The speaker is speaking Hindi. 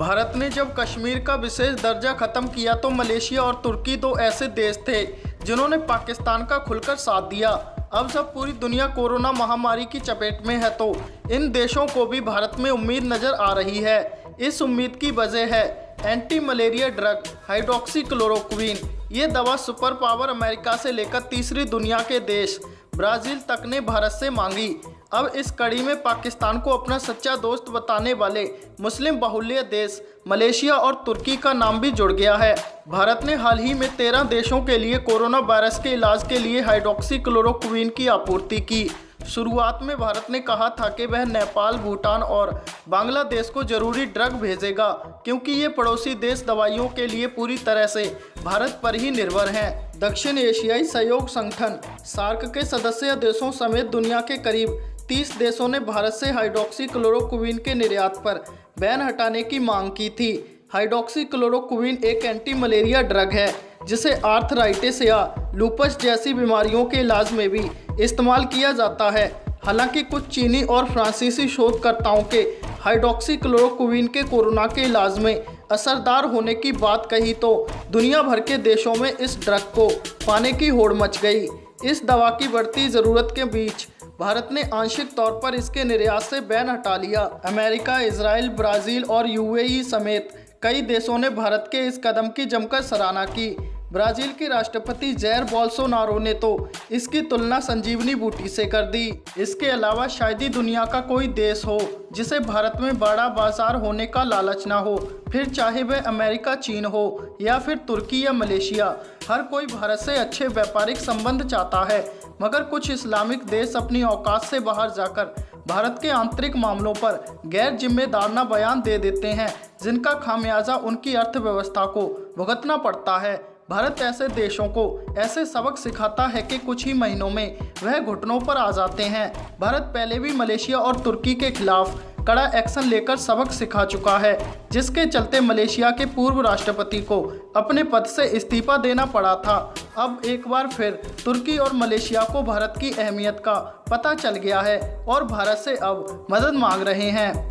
भारत ने जब कश्मीर का विशेष दर्जा खत्म किया तो मलेशिया और तुर्की दो ऐसे देश थे जिन्होंने पाकिस्तान का खुलकर साथ दिया। अब जब पूरी दुनिया कोरोना महामारी की चपेट में है तो इन देशों को भी भारत में उम्मीद नजर आ रही है। इस उम्मीद की वजह है एंटी मलेरिया ड्रग हाइड्रोक्सीक्लोरोक्विन। ये दवा सुपर पावर अमेरिका से लेकर तीसरी दुनिया के देश ब्राज़ील तक ने भारत से मांगी। अब इस कड़ी में पाकिस्तान को अपना सच्चा दोस्त बताने वाले मुस्लिम बहुल्य देश मलेशिया और तुर्की का नाम भी जुड़ गया है। भारत ने हाल ही में 13 देशों के लिए कोरोना वायरस के इलाज के लिए हाइड्रोक्सीक्लोरोक्विन की आपूर्ति की। शुरुआत में भारत ने कहा था कि वह नेपाल, भूटान और बांग्लादेश को जरूरी ड्रग भेजेगा क्योंकि ये पड़ोसी देश दवाइयों के लिए पूरी तरह से भारत पर ही निर्भर हैं। दक्षिण एशियाई सहयोग संगठन सार्क के सदस्य देशों समेत दुनिया के करीब 30 देशों ने भारत से हाइड्रोक्सीक्लोरोक्विन के निर्यात पर बैन हटाने की मांग की थी। हाइड्रोक्सीक्लोरोक्विन एक एंटी मलेरिया ड्रग है जिसे आर्थराइटिस या लूपस जैसी बीमारियों के इलाज में भी इस्तेमाल किया जाता है। हालांकि कुछ चीनी और फ्रांसीसी शोधकर्ताओं के हाइड्रोक्सीक्लोरोक्विन के कोरोना के इलाज में असरदार होने की बात कही तो दुनिया भर के देशों में इस ड्रग को पाने की होड़ मच गई। इस दवा की बढ़ती ज़रूरत के बीच भारत ने आंशिक तौर पर इसके निर्यात से बैन हटा लिया। अमेरिका, इजराइल, ब्राज़ील और यूएई समेत कई देशों ने भारत के इस कदम की जमकर सराहना की। ब्राज़ील के राष्ट्रपति जैर बोल्सोनारो ने तो इसकी तुलना संजीवनी बूटी से कर दी। इसके अलावा शायद ही दुनिया का कोई देश हो जिसे भारत में बड़ा बाजार होने का लालच ना हो, फिर चाहे वह अमेरिका, चीन हो या फिर तुर्की या मलेशिया। हर कोई भारत से अच्छे व्यापारिक संबंध चाहता है, मगर कुछ इस्लामिक देश अपनी औकात से बाहर जाकर भारत के आंतरिक मामलों पर गैर जिम्मेदाराना बयान दे देते हैं, जिनका खामियाजा उनकी अर्थव्यवस्था को भुगतना पड़ता है। भारत ऐसे देशों को ऐसे सबक सिखाता है कि कुछ ही महीनों में वह घुटनों पर आ जाते हैं। भारत पहले भी मलेशिया और तुर्की के खिलाफ कड़ा एक्शन लेकर सबक सिखा चुका है, जिसके चलते मलेशिया के पूर्व राष्ट्रपति को अपने पद से इस्तीफा देना पड़ा था। अब एक बार फिर तुर्की और मलेशिया को भारत की अहमियत का पता चल गया है और भारत से अब मदद मांग रहे हैं।